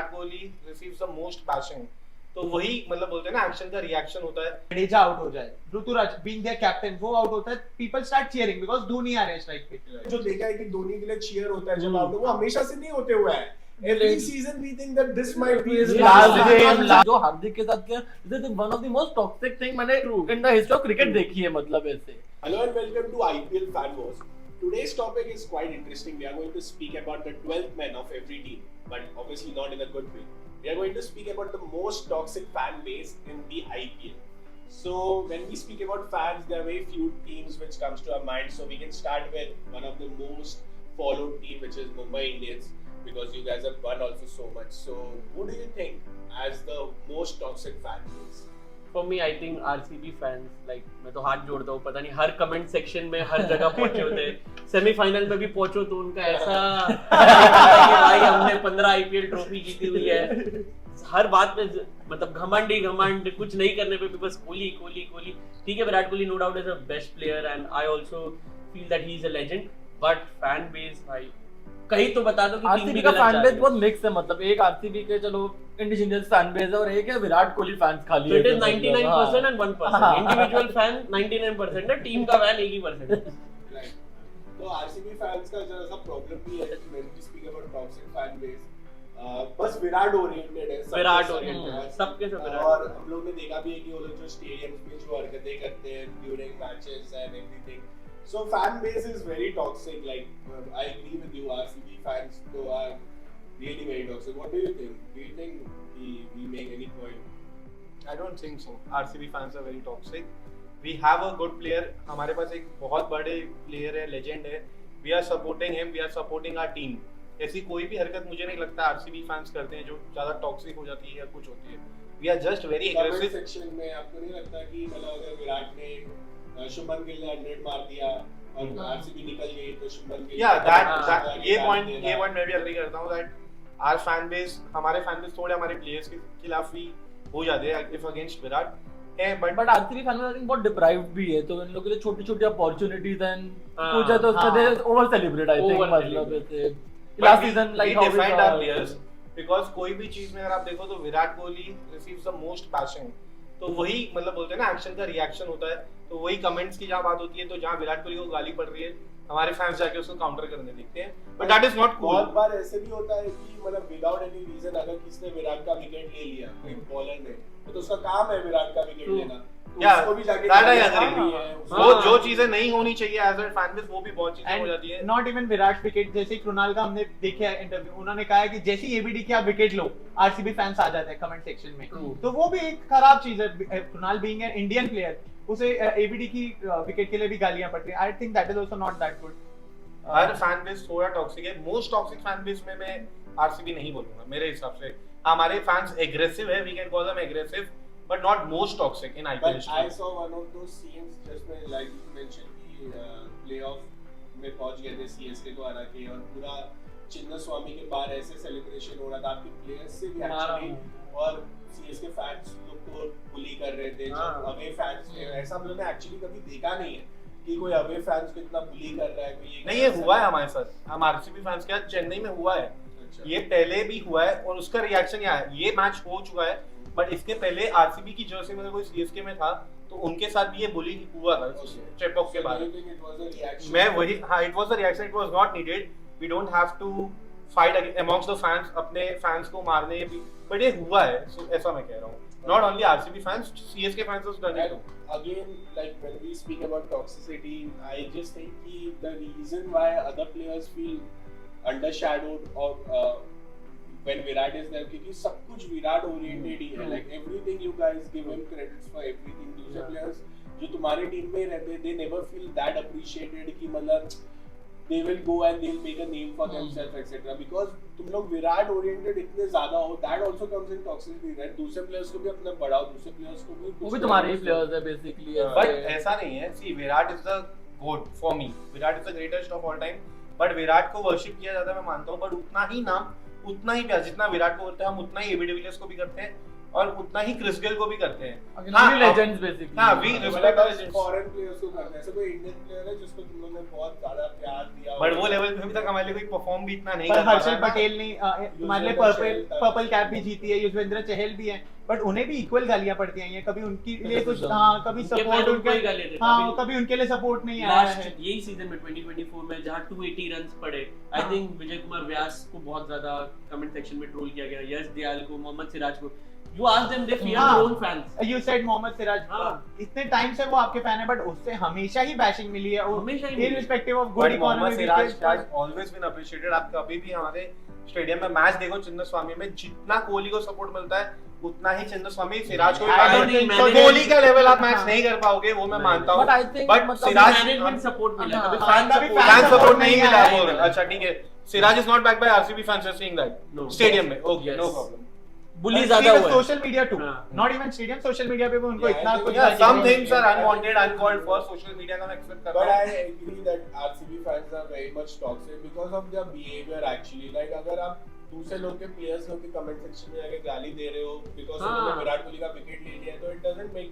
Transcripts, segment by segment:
Virat Kohli receives the most bashing, तो वही मतलब बोलते हैं ना एक्शन का रिएक्शन होता है। जडेजा आउट हो जाए, ऋतुराज बीइंग देयर कैप्टन वो आउट होता है, people start cheering because Dhoni आ रहे हैं स्ट्राइक पे। जो देखा है कि धोनी के लिए चीयर होता है जब आउट, वो हमेशा से नहीं होते हुए है। Every season we think that this might be his last last game, game. जो हार्दिक के साथ किया, this is one of the most toxic thing मैंने in the history of cricket देखी है, मतलब ऐसे। Hello and welcome to IPL Fan Wars. Today's topic is quite interesting. We are going to speak about the 12th man of every team, but obviously not in a good way. We are going to speak about the most toxic fan base in the IPL. So when we speak about fans, there are very few teams which comes to our mind. So we can start with one of the most followed team, which is Mumbai Indians, because you guys have won also so much. So who do you think as the most toxic fan base? For me, I think RCB fans, like मैं तो हाथ जोड़ता हूँ, पता नहीं हर comment section में हर जगह पहुंचे होते हैं, सेमीफाइनल में भी पहुंचो तो उनका ऐसा भाई हमने 15 IPL ट्रॉफी जीती हुई है, हर बात में मतलब घमंड ही घमंड, कुछ नहीं करने पे भी बस कोहली कोहली कोहली। ठीक है, Virat Kohli no doubt is a best player and I also feel that he is a legend, but fan base भाई कहीं तो बता दो कि आरसीबी का फैन बेस बहुत मिक्स है, मतलब एक आरसीबी के चलो इंडिविजुअल फैन बेस है और एक है विराट कोहली फैंस खाली तो है। It is 99% and 1% individual fan 99% है, टीम का फैन 1% है। Right. तो RCB fans का जरा सा प्रॉब्लम भी है कि when we speak about toxic fan base, बस विराट ओरिएंटेड है, विराट ओरिएंटेड है, सबके सब विराट। और हम लोग ने देखा भी है कि वो लोग जो स्टेडियम में जो हरकतें करते हैं during matches and everything, so fan base is very toxic. Like I agree with you, RCB fans though are really very toxic. What do you think? Do you think we make any point? I don't think so. RCB fans are very toxic. We have a good player. हमारे पास एक बहुत बड़े player है, legend है. We are supporting him. We are supporting our team. ऐसी कोई भी हरकत मुझे नहीं लगता RCB fans करते हैं जो ज़्यादा टॉक्सिक हो जाती है या कुछ होती है. We are just very aggressive. Comment section में आपको नहीं लगता कि मतलब अगर विराट ने शुभमन गिल ने 100 मार दिया और RCB निकल गई तो शुभमन गिल ये पॉइंट मैं भी एग्री करता हूँ that our fan base, हमारे fan base थोड़े हमारे प्लेयर्स के खिलाफ भी हो जाते हैं if against विराट है, बट आरसीबी फैन में बहुत डिप्राइव्ड भी है, तो इन लोगों के लिए छोटी-छोटी अपॉर्चुनिटीज एंड पूछा तो उसका they over celebrate I think, मतलब ऐसे last season like how defined our players because कोई भी चीज में अगर आप देखो तो Virat Kohli receives the most bashing, तो वही मतलब बोलते हैं ना एक्शन का रिएक्शन होता है, तो वही कमेंट्स की जहाँ बात होती है तो जहाँ विराट कोहली को गाली पड़ रही है हमारे फैंस जाके उसको काउंटर करने दिखते हैं, but that is not cool. बहुत बार ऐसे भी होता है कि मतलब विदाउट एनी रीजन अगर किसी ने विराट का विकेट ले लिया, कोई बॉलर ने, तो उसका काम है विराट का विकेट लेना, तो उसको भी जाके वो जो चीजें नहीं होनी चाहिए एज अ फैन बेस वो भी बहुत चीजें हो जाती है। नॉट इवन विराट विकेट, जैसे कृणाल का हमने देखा है इंटरव्यू, उन्होंने कहा है कि जैसे ही एबीडी की आप विकेट लो आरसीबी फैंस आ जाते हैं कमेंट सेक्शन में, तो वो भी एक खराब चीज है। Krunal being an Indian player, उसे एबीडी की विकेट के लिए भी गालियां पड़ रही हैं। I think that is also not that good. हर फैन बेस थोड़ा टॉक्सिक है, मोस्ट टॉक्सिक फैन बेस में मैं आरसीबी नहीं बोलूंगा मेरे हिसाब से। हमारे फैंस एग्रेसिव है, we can call them aggressive, but not most toxic in IPL. But I saw one of those scenes just when like you mentioned कि playoff में पहुंच गए थे CSK को हरा के और पूरा चिन्नस्वामी के बाहर ऐसे सेलिब्रेशन हो रहा था आपके प्लेयर्स से भी एक्चुअली, और CSK फैंस लोग को बुली कर रहे थे, जो अवे फैंस थे। ऐसा हम लोगों ने एक्चुअली कभी देखा नहीं है कि कोई अवे फैंस को इतना बुली कर रहा है, कोई नहीं, ये हुआ है हमारे साथ। हम आरसीबी फैंस के साथ चेन्नई में हुआ है, ये पहले भी हुआ है और उसका रिएक्शन क्या है, ये मैच हो चुका है, बट इसके पहले आरसीबी की जर्सी में अगर कोई सीएसके में था तो उनके साथ भी ये बुली हुआ था चेपॉक के बाद। मैं वही, हाँ, it was a reaction, it was not needed, we don't have to fight amongst the fans, अपने फैंस को मारने भी, बट ये हुआ है, सो ऐसा मैं कह रहा हूँ। Not only RCB fans, CSK fans also done it. Again, like when we speak about toxicity, I just think कि the reason why other players feel undershadowed or when Virat is there, क्योंकि सब कुछ Virat oriented ही है, like everything you guys give him credits for everything. दूसरे players जो तुम्हारे team में रहते हैं, they never feel that appreciated कि मतलब they will go and they'll make a name for themselves etc. because तुम लोग विराट ओरिएंटेड इतने ज्यादा हो, that also comes in toxicity, right? दूसरे players को भी अपना बढ़ाओ, दूसरे players को भी, वो भी तुम्हारे ही प्लेयर्स है बेसिकली, बट ऐसा नहीं है। See, Virat is the GOAT for me, Virat is the greatest of all time, but Virat को वर्शिप किया जाता है मैं मानता हूँ, बट उतना ही नाम उतना ही प्यार जितना विराट को करते हैं हम उतना ही एबी डिविलियर्स को भी करते हैं, और उतना ही क्रिस गेल को भी करते हैं। Only legends basically. हाँ, we respect the legends. Foreign players को करते हैं, ऐसे कोई इंडियन प्लेयर है जिसको तुम लोगों ने बहुत ज्यादा प्यार दिया बट वो लेवल पे अभी तक हमारे लिए कोई परफॉर्म भी इतना नहीं पर कर पा हर्षल रहा है। पटेल ने हमारे लिए पर्पल कैप भी जीती है, युजवेंद्र चहल भी है, बट उन्हें भी इक्वल गालियां पड़ती हैं, कभी उनके लिए कुछ कभी उनके सपोर्ट फैन उनको ही गाली देते हैं, कभी- कभी उनके लिए सपोर्ट नहीं आया लास्ट है। यही सीजन में 2024 में जहां 280 रन्स पड़े, आई थिंक विजय कुमार व्यास को बहुत ज्यादा कमेंट सेक्शन में ट्रोल किया गया, यश दयाल को, मोहम्मद सिराज को। You ask them, they fear their own fans. You said Mohammed Siraj, हाँ। इतने टाइम से वो आपके फैन है, बट उससे हमेशा ही बैशिंग मिली है, हमेशा ही मिली है। irrespective of but good Mohammed economy Siraj wickets, has always been appreciated. आप कभी भी हमारे स्टेडियम में मैच देखो चिन्नस्वामी में, जितना कोहली को सपोर्ट मिलता है उतना ही चिन्नस्वामी सिराज को भी I पाता don't है। think तो management- कोहली का लेवल आप मैच हाँ। नहीं कर पाओगे, वो मैं मानता हूँ। But I think बट मतलब सिराज मैनेजमेंट सपोर्ट मिला, हाँ, कभी हाँ, फैन कभी सपोर्ट फैन सपोर्ट नहीं नहीं मिला आया बोल है। रहे। अच्छा ठीक है, Siraj is not back by RCB fans, are saying that No. Stadium में। Okay, Yes. No problem. Bully ज्यादा हुआ है। सोशल मीडिया टू, हाँ। Not even stadium, social media पे भी उनको Yeah, इतना I think कुछ Yeah, some गालियां things are unwanted, uncalled for. Social media का मैं एक्सेप्ट करता But हूँ। I agree that RCB fans are very much toxic because of their behavior actually. Like अगर आप दूसरे लोग के प्लेयर्स लोग के कमेंट सेक्शन में आके गाली दे रहे हो because हाँ। उन्होंने विराट कोहली का विकेट ले लिया है, तो it doesn't make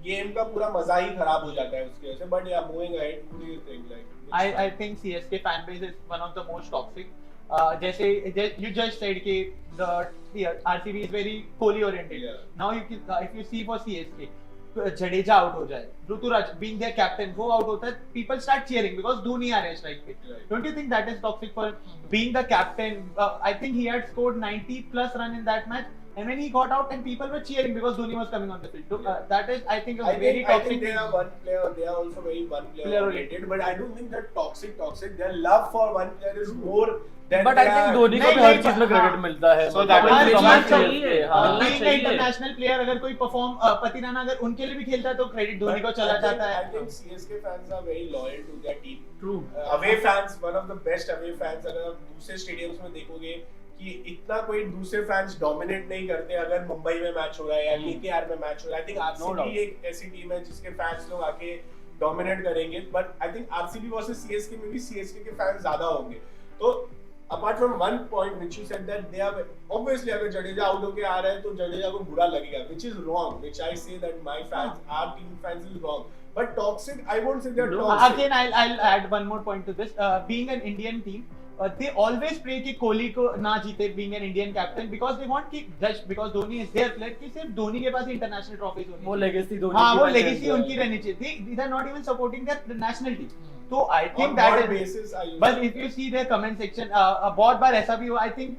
गेम का पूरा मजा ही खराब हो जाता है उसकी वजह से। But yeah, moving ahead, what do you think? Like I think CSK fan base is one of the most toxic. जैसे you just said कि the RCB is very Kohli oriented. Yeah. Now you can, if you see for CSK, Jadeja out हो जाए, Rituraj being their captain वो out होता है, people start cheering because Dhoni आ रहे हैं स्ट्राइक पे। Right. Don't you think that is toxic for being the captain? I think he had scored 90 plus run in that match, and when he got out and people were cheering because Dhoni was coming on the field. That is, I think, a very I toxic think they thing. are one player. They are also very one player Player oriented. But I don't think they're toxic. Their love for one player is more than. But I think Dhoni को भी हर चीज में credit मिलता है। So that her is चीज मिलना चाहिए, हाँ। being चाहिए। an international player, अगर कोई परफॉर्म पतिराना अगर उनके लिए भी खेलता है तो क्रेडिट धोनी को चला जाता I है। think CSK fans are very loyal to their team. True. Away fans, one of the best away fans. अगर आप दूसरे स्टेडियम्स में देखोगे कि इतना कोई दूसरे फैंस डोमिनेट नहीं करते अगर मुंबई में मैच हो रहा है या केकेआर में मैच हो रहा है। आई थिंक आरसीबी एक ऐसी टीम है जिसके फैंस लोग आके डोमिनेट करेंगे, but I think RCB versus CSK में भी सीएसके के फैंस ज्यादा होंगे। तो apart from one point which you said that they are obviously अगर जडेजा आउट होके आ रहा है तो जडेजा को बुरा लगेगा, which is wrong, which I say that my fans, our team fans is wrong, but toxic I won't say they're toxic. Again, I'll add one more point to this. Being an Indian team, they always pray कि कोहली को ना जीते, being an Indian captain, because they want कि just because Dhoni is their player कि सिर्फ धोनी के पास international trophies होनी वो चाहिए। लेगेसी धोनी हाँ, की वो वजह लेगेसी से। उनकी रहनी चाहिए। They are not even supporting their national team. तो I On think that what is, basis are you but saying if you that? see their comment section, बहुत बार ऐसा भी हुआ, I think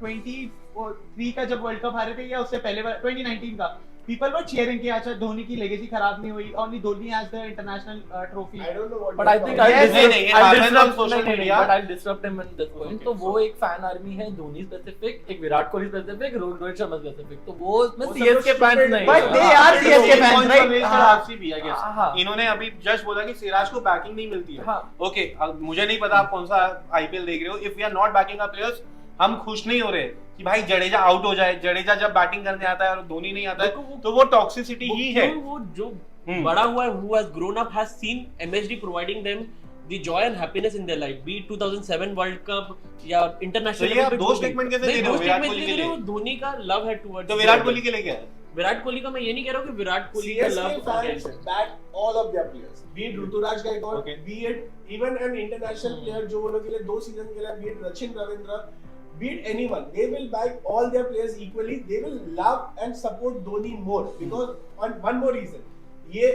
23 का जब वर्ल्ड कप हारे थे या उससे पहले 2019 का, people were cheering कि अच्छा धोनी की लेगेसी खराब नहीं हुई, only Dhoni has the international trophy. I don't know what But you're I think talking I'll Yes, नहीं, नहीं, it happens on social media. but I'll disrupt him in this point. तो वो एक फैन आर्मी है, Dhoni specific, एक Virat Kohli specific, Rohit Sharma specific. तो वो उसमें वो सब सीएसके तो फैंस stupid नहीं But है। they हाँ, are CSK fans, right? RCB I guess. हाँ। इन्होंने अभी जस्ट बोला कि सिराज को बैकिंग नहीं मिलती है। हाँ। ओके, अब मुझे नहीं पता आप कौन सा आईपीएल देख रहे हो। If we are not backing our players, हम खुश नहीं हो रहे कि भाई जडेजा आउट हो जाए। जडेजा जब बैटिंग करने आता है और धोनी नहीं आता है तो वो टॉक्सिसिटी ही है। वो जो बड़ा हुआ है, who has grown up has seen MSD providing them the joy and happiness in their life, be it 2007 World Cup या international तो ये आप level पे दो जो भी। statement कैसे नहीं, दे रहे हो दो विराट statement कोहली दे के रहे हो, लिए? धोनी का लव है towards तो विराट कोहली के लिए क्या है? विराट कोहली का मैं ये नहीं कह रहा हूँ कि विराट कोहली का CSK love fans back all of their players, be it Ruturaj Gaikwad, Okay. be it even an international player जो वो लोग के लिए 2 सीजन के लिए, be it Rachin Ravindra, be it anyone, they will back all their players equally. They will love and support Dhoni more because on one more reason, ये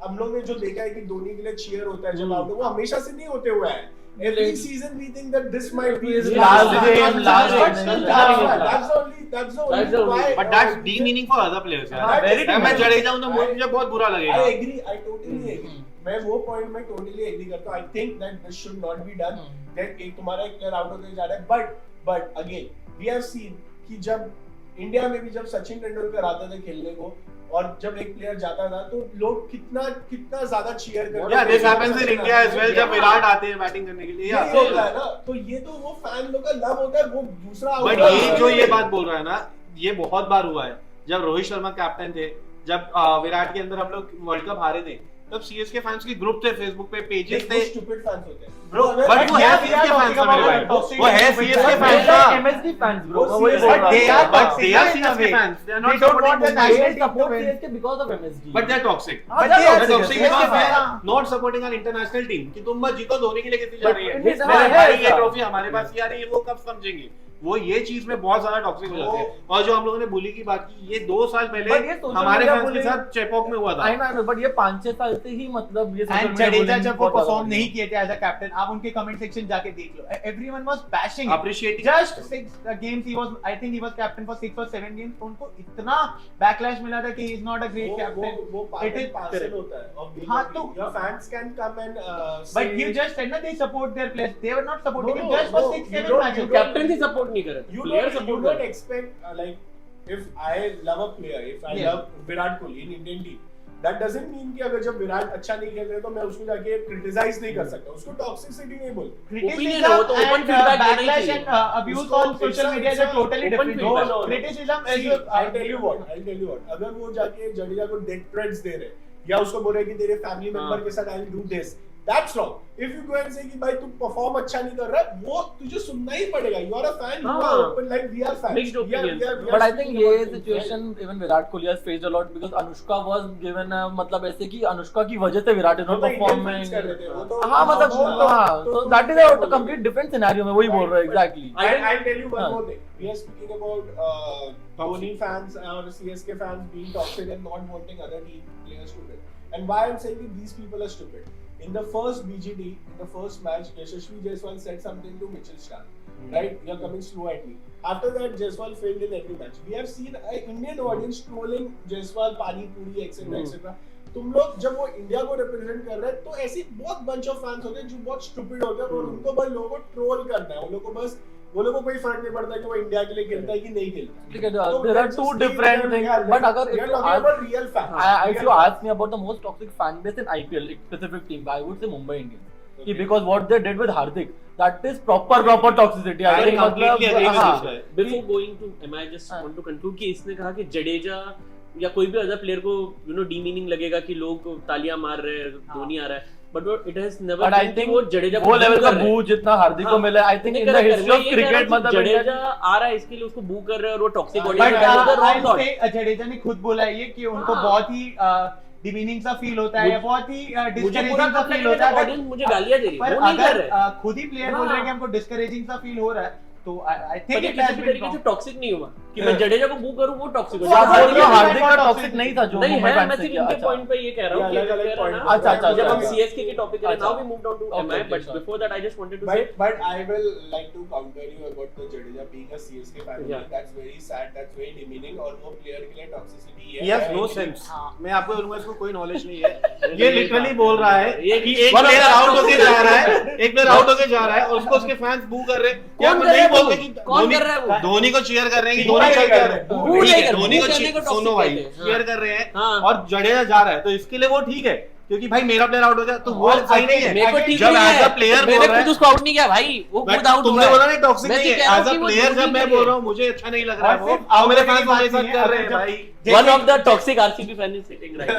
हम लोग ने जो देखा है कि धोनी के लिए cheer होता है जब आउट, वो हमेशा से नहीं होते हुए हैं। Every season we think that this might be his Last last game, last But game. that's the only That's the only why. But that's demeaning for other players यार। हाँ, very अगर मैं demeaning. जडेजा हूं तो मुझे बहुत बुरा लगेगा। I agree. I totally agree. मैं वो पॉइंट में totally agree करता हूँ. I think that this should not be done. That एक तुम्हारा एक प्लेयर आउट होते जा रहा है. But again, we have seen कि जब इंडिया में भी जब सचिन तेंदुलकर आते थे खेलने को और जब एक प्लेयर जाता था तो लोग कितना ज्यादा चीयर करते Yeah, this happens in India as well जब विराट आते हैं बैटिंग करने के लिए। ये होता है ना, तो ये तो वो फैन लोग का लव होता है, वो दूसरा बट ये जो ये बात बोल रहा है ना, ये बहुत बार हुआ है। जब रोहित शर्मा कैप्टन थे, जब विराट के अंदर हम लोग वर्ल्ड कप हारे थे, तब सीएसके फैंस की ग्रुप थे फेसबुक पे, पेजेस थे। स्टूपिड फैंस होते हैं ब्रो बट वो है सीएसके फैंस का मेरे भाई, वो है सीएसके फैंस का। MSD fans bro, वो वही बोल CSK रहा they हूँ। are But toxic they are in a CSK way. fans. They are not They don't supporting want the Mumbai. They national team to support win. CSK because of MSD. But they're toxic. हाँ, But they they're are They're toxic. toxic CSK because fan. of not supporting our international team कि तुम मत जीतो, धोनी के लिए कितनी जा रही है, But मेरे है भाई ये ऐसा। ट्रॉफी हमारे पास ही आ रही है, वो कब समझेंगे? वो ये चीज में बहुत ज्यादा टॉक्सिक हो जाते हैं। और जो हम लोगों ने बुली की बात की, ये 2 साल But ये पहले social हमारे media फैंस के bullying- साथ चेपॉक में हुआ था। I know, but ये 5-6 साल से ही मतलब ये social And media Jadeja bullying जब वो बहुत ज्यादा परफॉर्म बढ़ नहीं गया। किए थे एज अ कैप्टन, आप उनके कमेंट सेक्शन जाके देख लो, everyone was bashing Appreciating. Just 6 games he was, I think he was captain for 6 or 7 games, तो उनको इतना बैकलैश मिला था कि he is not a great captain. वो It is पार्सल होता है of being हाँ, a तो- team. Your fans can come and But you say- just said ना they support their players, they were not supporting No, him just for no, 6-7 you don't- matches. you don't- captain he support नहीं करे, you player don't support करे। expect like if I love a player, if I Yes. love Virat Kohli in Indian team, that doesn't mean कि अगर जब विराट अच्छा नहीं खेल रहे तो मैं उसको जाके क्रिटिसाइज नहीं कर सकता, उसको टॉक्सिसिटी नहीं बोल। Opinion है, वो तो open and feedback देना ही backlash चाहिए। and abuse उसको- on social it's a- media is a it's a totally open different feedback. thing. No, no, no. Criticism is See, a- I'll tell you what. अगर वो जाके जडेजा को death threats दे रहे या उसको बोल रहे कि तेरे फैमिली मेंबर के साथ I will do this, that's wrong. If you go and say कि भाई तू परफॉर्म अच्छा नहीं कर रहा, वो तुझे सुनना ही पड़ेगा. You are a fan. You are हाँ. open like we are fans. Mixed opinions. We are But I think speaking ये about things, situation even Virat Kohli has faced a lot because Anushka was given मतलब ऐसे कि अनुष्का की वजह से Virat is not वो तो Indian performing. fans कर रहे थे, वो तो- हाँ मतलब वो तो- हाँ, तो- so that is a complete different scenario में वही बोल रहा है exactly. I'll tell you one हाँ. more thing. We are speaking about Dhoni fans or CSK fans being toxic and not wanting other team players to win. And why I'm saying that these people are stupid. In the first BGD, in the first match, Yashasvi Jaiswal said something to Mitchell Starc. Right? You're coming slow at me. After that, Jaiswal failed in every match. We have seen an Indian audience trolling Jaiswal, Pani Puri, etc. etc. तुम लोग जब वो India को represent कर रहे हैं तो ऐसी बहुत बंच ऑफ फैंस होते हैं जो बहुत स्टूपिड होते हैं और उनको बस लोगों को ट्रोल करना है, उन लोगों को बस वो लोगों को कोई फर्क नहीं पड़ता कि वो इंडिया के लिए खेलता है कि नहीं खेलता है। ठीक है, तो there are let's two just different leave things. them, But अगर we if are you talking ask- about real fans. If Real you fans. ask me about the most toxic fan base in IPL, like specific team, I would say Mumbai Indians. कि because what they did with Hardik, that is proper toxicity. I I think completely agree with हाँ, this guy. Before going to, I just want to conclude कि इसने कहा कि जडेजा या कोई भी other player को डीमीनिंग लगेगा कि लोग तालियां मार रहे हैं, धोनी आ रहा है, but it has never But I been कि think वो जडेजा वो लेवल का बू जितना हार्दिक को हाँ, मिला, I think in the history of cricket मतलब जडेजा आ रहा है इसके लिए उसको बू कर रहे हैं और वो toxic But, But audience I'll say Jadeja ने खुद बोला है ये कि उनको हाँ. बहुत ही डिमीनिंग सा फील होता है, मुझे- बहुत ही मुझे डिस्करेजिंग पूरा सा फील होता है। ऑडियंस मुझे गालियां दे रही है, पर वो नहीं कर अगर रहे। खुद ही प्लेयर बोल रहे हैं कि हमको डिस्करेजिंग सा फील हो रहा है, तो आई पर थिंक ये इट किसी हैज भी बीन तरीके से टॉक्सिक नहीं हुआ कि मैं Yeah. जडेजा को बू करूं वो टॉक्सिक हो वो जाए। हार्दिक हार्दिक हार्दिक का का टॉक्सिक toxic नहीं था जो नहीं मुंबई है, फैंस मैं ने सिर्फ किया। इनके अच्छा। पॉइंट पे ये कह रहा हूं ये कि अलग-अलग कह रहा point ना, है। अच्छा, जब हम अच्छा। सीएसके के टॉपिक पे अच्छा। Now we move down to Okay, MI, okay, but sure. Before that I just wanted to say But I will like to counter you about the Jadeja being a CSK fan. Yeah. That's very sad. That's very demeaning. और वो player के लिए toxicity है. He has no I- sense. हाँ. मैं आपको बोलूंगा इसको कोई नॉलेज नहीं है। ये लिटरली बोल रहा है ये- कि ये एक one of player the out होके toxic- जा रहा है, एक प्लेयर आउट होके जा रहा है और उसको उसके फैंस बू कर रहे हैं। कौन या कर वो रहा नहीं है बोलते वो? कि कौन कर रहा है वो? धोनी को चीयर कर रहे हैं कि बू धोनी नहीं चल कर कर रहे, रहे बू हैं। नहीं कर, धोनी बू को करने को toxic सुनो भाई कहते हैं। चीयर कर रहे हैं हाँ। और जडेजा जा रहा है, तो इसके लिए वो ठीक है क्योंकि भाई मेरा प्लेयर आउट हो गया तो वो और सही नहीं मेरे को है। ठीक जब नहीं एज है, अ प्लेयर मैंने बोल रहा खुद है, उसको आउट नहीं किया भाई, वो But खुद आउट तुमने बोला नहीं टॉक्सिक मैं नहीं तो है, कह रहा एज हूँ अ कि वो प्लेयर धोनी जब मैं के लिए- बोल रहा हूँ मुझे अच्छा नहीं लग रहा है और वो, सिर्फ और मेरे out फैंस की मेरे बात साथ नहीं कर है, रहे हैं अगर भाई। जब- one of the toxic RCB fan is sitting right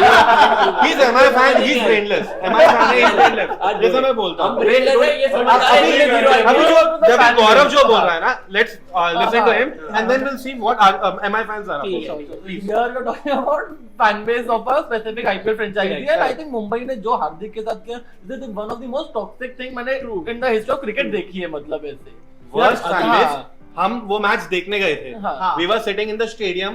He's MI fan, he's brainless. MI fan है, he's brainless. जैसा मैं बोलता हूँ। हम brainless है, ये समझ अभी- रहे हैं, ये zero अभी है। जो जब गौरव जो बोल रहा है ना, let's listen to him and then we'll see what MI fans are. ठीक है। Here you're talking about fan base of a specific IPL franchise, Correct, and I correct. think Mumbai ने जो हार्दिक के साथ किया, this is one of the most toxic thing मैंने in the history of cricket देखी है, मतलब ऐसे। Worst fan हाँ, base, हम वो मैच देखने गए थे। हाँ। We were sitting in the stadium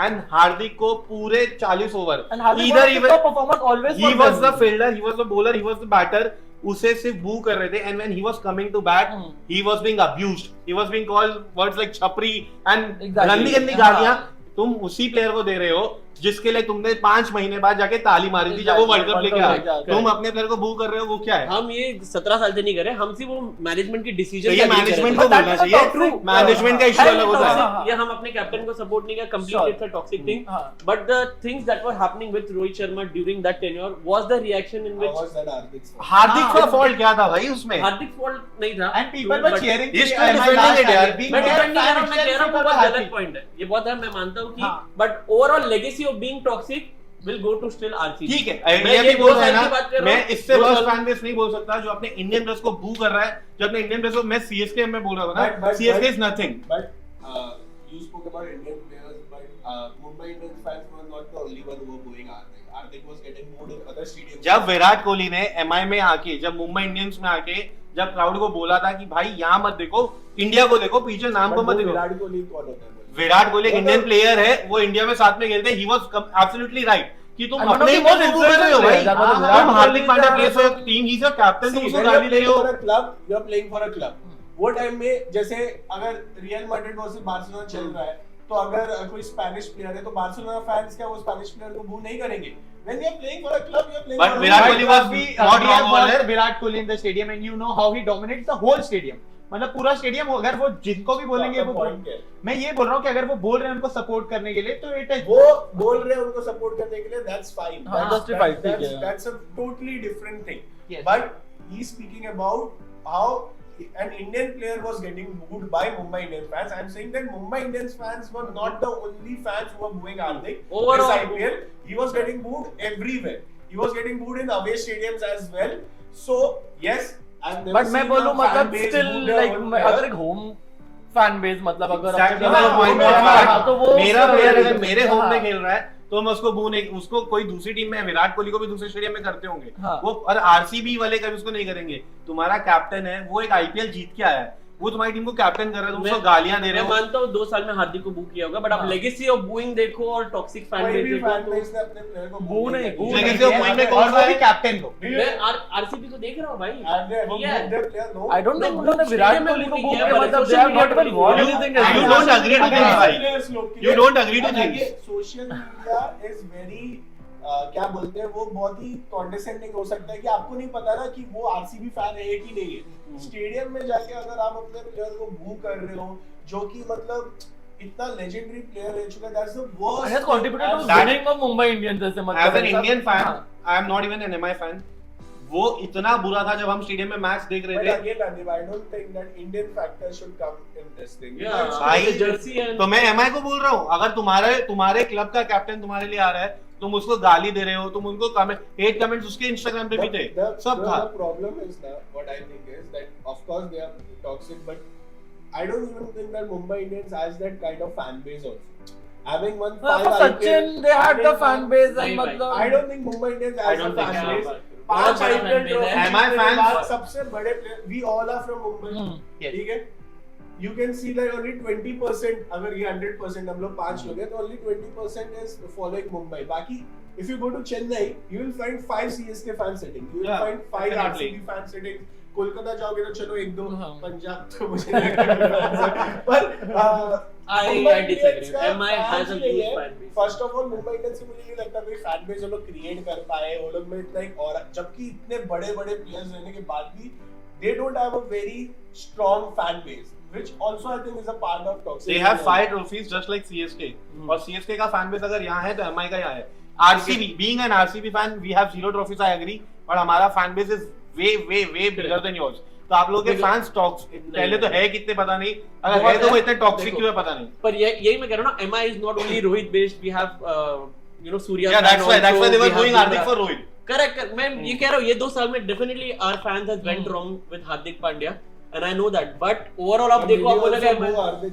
and हार्दिक को पूरे 40 over And Hardik either was the top performer always he for was the them. fielder, he was the bowler, he was the batter, उसे सिर्फ बू कर रहे थे and when he was coming to bat he was being abused, he was being called words like छपरी and Exactly. गंदी गंदी गालियां तुम उसी प्लेयर को दे रहे हो जिसके लिए तुमने 5 महीने बाद जाके ताली मारी थी जब वो वर्ल्ड कप लेके आया। तुम अपने प्लेयर को बू कर रहे हो, वो क्या है? हम ये 17 साल से नहीं करे, हम सिर्फ वो मैनेजमेंट की तो डिसीजन ये मैनेजमेंट को But बोलना that's a चाहिए, toxic- मैनेजमेंट का इश्यू अलग होता है। हाँ, हाँ। ये हम अपने कैप्टन को सपोर्ट नहीं किया, Sure. Completely it's a toxic thing, हाँ। But the things that were happening with Rohit Sharma during that tenure was the reaction in How which was that Hardik's fault? Hardik का हाँ। फॉल्ट क्या था भाई उसमें? हार्दिक फॉल्ट नहीं था And people were but- cheering. He's कि still MI defending last it, यार। time, being मैं their डिफेंड नहीं कर रहा हूं, fan मैं कह रहा हूं itself, वो बहुत people गलत happy. पॉइंट है, ये बहुत है, मैं मानता हूं कि हाँ। But overall legacy of being toxic will go to still RCB. ठीक है, मैं ये भी ये बोल दो रहा है साल की बात कर ना, रहा मैं हूँ। इससे दो वर्स्ट साल- फैन बेस नहीं बोल सकता जो अपने इंडियन प्लेयर्स को बू कर रहा है, जो अपने इंडियन प्लेयर्स को, मैं सीएसके में बोल रहा था ना, But- CSK is nothing. But you spoke about Indian players, but Mumbai Indians fans were not the only one who were going Hardik. Hardik was getting booed in other stadiums. जब विराट कोहली ने MI में आके, जब Mumbai Indians में आके, जब crowd को बोला था कि भाई यहाँ मत देखो, इंडिया को देखो, पीछे नाम But को मत वो देखो. विराट कोहली कौन होता है? विराट कोहली एक वो इंडियन तो- प्लेयर है, वो इंडिया में साथ में खेलते हैं. ही वाज एब्सोल्युटली राइट कि तुम And one of अपने the ही most को बू कर रहे हो भाई. influential players, तुम हार्दिक Kohli Pandya is player for team, he is your captain, तुम See, उसको when गाली you're दे रहे playing हो. for a club, you're playing for a club. वो टाइम में जैसे अगर रियल मैड्रिड वर्सेस बार्सिलोना चल रहा है, तो अगर कोई स्पेनिश प्लेयर है तो बार्सिलोना फैंस क्या वो स्पेनिश प्लेयर को बू नहीं करेंगे? When you're playing for a club, you're playing But for a Virat club. Kohli was we not we have wrong over watched there. Virat Kohli in the stadium and you know how he dominates the whole stadium. मतलब पूरा stadium, अगर वो जिनको भी बोलेंगे आपका वो point क्या है? मैं ये बोल रहा हूँ कि अगर वो बोल रहे हैं उनको सपोर्ट करने के लिए, तो इट इज वो बोल रहे हैं उनको सपोर्ट करने के लिए, that's fine. हाँ, justified, ठीक है. That's a totally different thing. Yes. But he's speaking about how an Indian player was getting booed by Mumbai Indians fans. I'm saying that Mumbai Indians fans were not the only fans who were booing Hardik. Overall- This IPL, he was getting booed everywhere. He was getting booed in away stadiums as well. So yes, I've never but मैं seen बोलूं a fan मतलब base still boo their like own player. अगर एक home fan base मतलब अगर Exactly अपने- my point was हाँ, that तो वो मेरा प्लेयर अगर मेरे होम हाँ। में खेल रहा है तो मैं उसको बू नहीं, उसको कोई दूसरी टीम में, विराट कोहली को भी दूसरे स्टेडियम में करते होंगे हाँ। वो, और आरसीबी वाले कभी उसको नहीं करेंगे. तुम्हारा कैप्टन है, वो एक आईपीएल जीत के आया है, वो तुम्हारी टीम को कैप्टन कर रहा है, तुम उसको गालियां दे रहे मैं हो. मानता हूँ 2 साल में हार्दिक को बू किया होगा, बट आप हाँ। लेगेसी ऑफ बूइंग देखो और टॉक्सिक फैन कोई बेस भी देखो fan तो base ने अपने player को boo नहीं, किया. boo लेकिन नहीं जो किया। point में और कौन वो सा भी है? कैप्टन को. मैं आरसीबी को देख रहा हूँ भाई. Have they ever Yeah. booed their player? No. I don't think No, उन्होंने no, विराट stadium में कोहली को boo बू किया, किया, but मतलब social they have media not even पे won boo anything किया. as You well. don't agree to things, भाई. You don't agree to things. Social media is very क्या बोलते हैं, वो बहुत ही कॉन्डेसेंडिंग हो सकता है कि आपको नहीं पता ना कि वो आरसीबी फैन है कि नहीं है. स्टेडियम में जाके अगर आप अपने प्लेयर को बू कर रहे हो, जो कि मतलब इतना लेजेंडरी प्लेयर रह चुका है, that's the worst. And has contributed to That- winning of Mumbai Indians जैसे मतलब As an ऐसा- Indian fan, हाँ। I am not even an MI fan. वो इतना बुरा था जब हम स्टेडियम में मैच देख रहे But थे. again, Randeep, I don't think that Indian factor should come in this thing. Yeah, भाई, जर्सी है. तो मैं एमआई को बोल रहा हूँ, अगर तुम्हारे क्लब का कैप्टन तुम्हारे लिए आ रहा है, तुम उसको गाली दे रहे हो, तुम उनको हेट कमेंट्स उसके इंस्टाग्राम पे भी थे, सब था. The problem is that what I think is that of course they are toxic, but I don't even think that Mumbai Indians has that kind of fan base also. Having won हाँ, 5 for Sachin they had the fan base and नहीं भाई. मतलब I don't think Mumbai Indians I has a don't think fan so. base. बहुत 5 बड़ा IPL fan base trophy है. MI जीतने के fans- बाद सबसे बड़े player, we all are from Mumbai. Yes. ठीक है? You can see that only 20%, अगर ये 100% हम लोग 5 लोग हैं तो only 20% is following Mumbai. बाकी if you go to Chennai, you will find 5 CSK fans sitting. You will Yeah, find 5 definitely. RCB fans sitting. Kolkata जाओगे तो चलो 1-2, हाँ. पंजाब तो मुझे नहीं लगता पर I disagree. MI has a huge fan base. First of all Mumbai Indians से मुझे नहीं लगता कोई फैन बेस वो लोग क्रिएट कर पाए, वो लोग में इतना एक और, जबकि इतने बड़े बड़े प्लेयर्स रहने के बाद भी they don't have a very strong fan base, which also I think is a part of toxic. They have 5 trophies just like CSK. और CSK का फैन बेस अगर यहाँ है तो MI का यहाँ है. RCB, being an RCB fan, we have 0 trophies, I agree. But हमारा fan base is way bigger than yours. तो आप लोगों के फैंस टॉक्सिक पहले तो है कितने पता नहीं, अगर है तो वो इतने टॉक्सिक क्यों है पता नहीं. पर यही मैं कह रहा हूँ ना, MI is not only Rohit based. We have Surya. Yeah, that's why they were going Hardik for Rohit. Correct. मैं ये कह रहा हूँ, ये 2 साल में definitely our fans has went wrong with Hardik Pandya, and I know that. But overall आप देखो, आप बोलोगे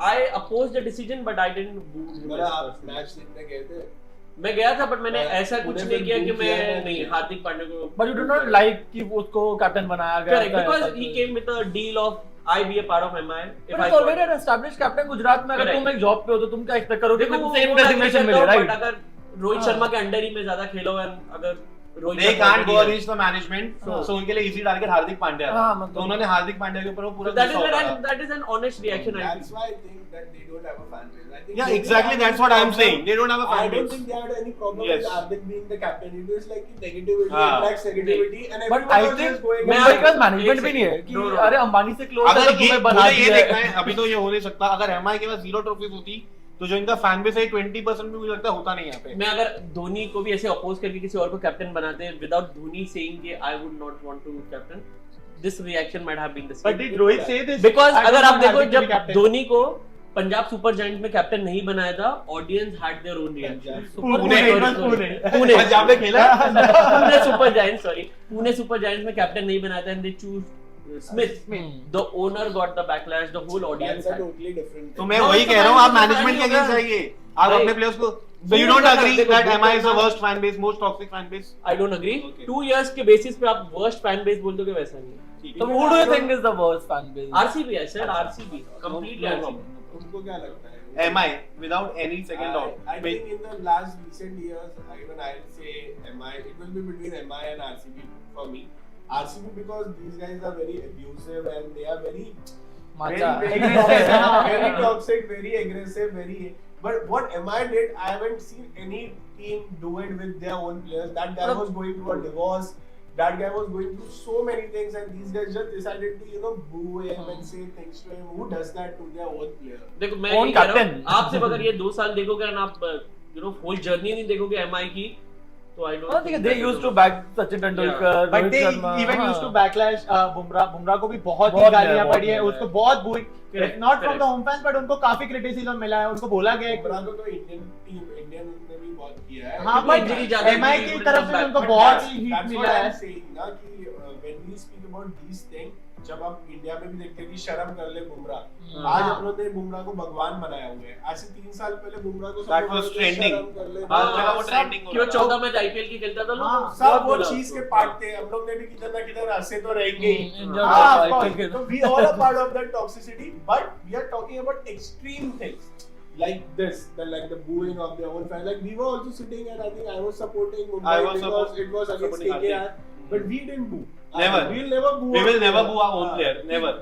I opposed the decision, but I didn't boo him. मेरा आप मैच देखने गए थे, मैं गया था, but मैंने ऐसा कुछ उन्हें नहीं फिर किया कि boo किया मैं था नहीं कि- हार्दिक पांड्या को. but you do not like कि उसको कैप्टन बनाया गया Correct, था, because ऐसा he कुछ. came with a deal of I be a part of MI. If But I it's already an established captain Gujarat में. अगर Correct. तुम एक जॉब पे हो तो तुम क्या एक्सपेक्ट करोगे कि देखो तुमसे वो डेजिग्नेशन मैं मिले, करता हूँ, राइट? but अगर रोहित हाँ. शर्मा के अंडर ही में ज्यादा खेलो, and अगर Rohit They Sharma can't go already है. against the management, हाँ. so उनके लिए easy target हार्दिक पांड्या था. हाँ, मतलब- तो उन्होंने हार्दिक पांड्या के ऊपर वो पूरा So that is गुस्सा an, उतारा. that is an honest reaction. I that's think. why I think that they don't have a fan base. I think Yeah, they exactly. have That's any what I'm problem. saying. They don't have a I fan don't base. think they had any problem Yes. with Hardik being the captain. It was like negativity, हाँ. attracts negativity, and But everyone I was think just going. मैं मुंबई आपको- का management एक भी नहीं है कि No. अरे अंबानी से क्लोज अगर ये तुम्हें बना मुझे ये दिया देखना है. है, अभी तो ये हो नहीं सकता. अगर MI के पास 0 ट्रॉफीज होती तो जो इनका फैन बेस है 20% भी मुझे लगता है होता नहीं यहाँ पे. मैं अगर धोनी को भी ऐसे अपोज करके किसी और को कैप्टन बनाते हैं विदाउट धोनी सेइंग कि I would not want to captain, this reaction might have been the But same. did Rohit say this? बिकॉज़ I don't अगर आप want देखो Hardik to be जब captain. धोनी को पंजाब सुपर जायंट्स में कैप्टन नहीं बनाया था, audience had their own reaction. Pune Punjab में खेला है? Pune super giants, sorry, Pune super giants में कैप्टन नहीं बनाया था and they choose Smith. The owner got the backlash, the whole audience. That's a totally different thing. तो मैं वही कह रहा हूँ, आप मैनेजमेंट के अगेंस्ट जाइए, आप भाई, अपने प्लेयर्स को So you don't agree that MI is the worst fan base, most toxic fan base? I don't agree. Okay. 2 years के बेसिस पे आप वर्स्ट फैन बेस बोल दोगे, वैसा नहीं है। So who do you think is the worst fan base? RCB, I said RCB, completely RCB. उनको क्या लगता है? MI without any second doubt. I think in the last recent years, even I'll say MI. It will be between MI and RCB for me. RCB because these guys are very abusive and they are very Macha. very toxic, very aggressive, very. But what MI did, I haven't seen any team do it with their own players. That guy was going through a divorce. That guy was going through so many things, and these guys just decided to, boo him and say things to him. Who does that to their own player? देखो मैं कौन यही कह रहा हूँ, captain? आप सिर्फ अगर ये 2 साल देखोगे और आप होल जर्नी नहीं देखोगे एमआई की, तो आई I don't think they used to back Sachin Tendulkar, But Rohit they Sharma. even हाँ. used to backlash बुमराह को भी बहुत ही बहुत गालियां मिला, पड़ी है, बहुत उसको मिला। बहुत बुरी, Correct, not from correct. the home fans, but उनको काफी क्रिटिसिज्म मिला है, उनको बोला गया है बुमराह को तो इंडियन ने भी बहुत किया है. हाँ, but but injury ज्यादा MI injury की will तरफ come से back. उनको But बहुत that's- he that's heat what मिला I'm है। saying ना कि when we speak about these things, जब आप इंडिया में भी देखते हैं कि शर्म कर ले बुमराह, आज हम लोग ने बुमराह को भगवान बनाया हुआ है। आज से 3 साल पहले बुमराह को That was trending. शर्म कर ले। हर जगह वो सब- trending हो कि वो रहा था। 14 मैच आईपीएल की खेलता था, हाँ, लोग सब बहुत वो बोला चीज के उसको। पार्ट थे। हम लोग ने भी किधर ना किधर हंसे तो रहेंगे ही। Injured हाँ, was of course. IPL के- So we all are part of that toxicity, but we are talking about extreme things like this, the booing of their own fans. Like we were also sitting and I think I was supporting Mumbai I was because it was against supporting KKR, Hardik. but we didn't boo. Never. We'll never boo. We will our never player. boo our own हाँ. player, never.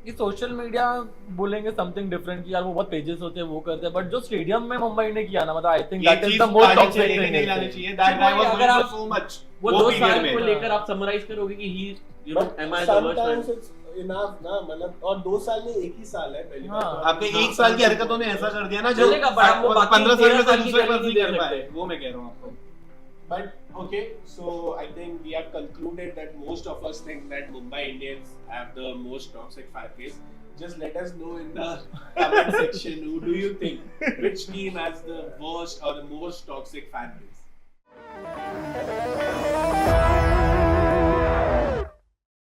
ये social media बोलेंगे something different कि यार वो बहुत pages होते हैं, वो करते हैं, बट जो स्टेडियम में मुंबई ने किया ना, मतलब आई थिंक ये दैट इज चीज द मोस्ट आगे टॉक्सिक चलेगी नहीं लानी थिंग। चाहिए। That guy was अगर going आप- through so much. वो वो 2 period साल में। को लेकर आप समराइज करोगे कि ही But MI the worst sometimes fan. it's enough ना, मतलब और 2 साल नहीं, 1 ही साल है पहली बात हाँ. तो। आपके 1 साल की हरकतों ने ऐसा कर दिया ना जो चलेगा, but आप वो बाकी 15 साल में 13 साल की दूसरे गाली पर नहीं नहीं कर दे पाए, सकते। वो मैं कह रहा हूँ आपको। But okay, so I think we have concluded that most of us think that Mumbai Indians have the most toxic fan base. Just let us know in the comment section, who do you think, which team has the worst or the most toxic fan base?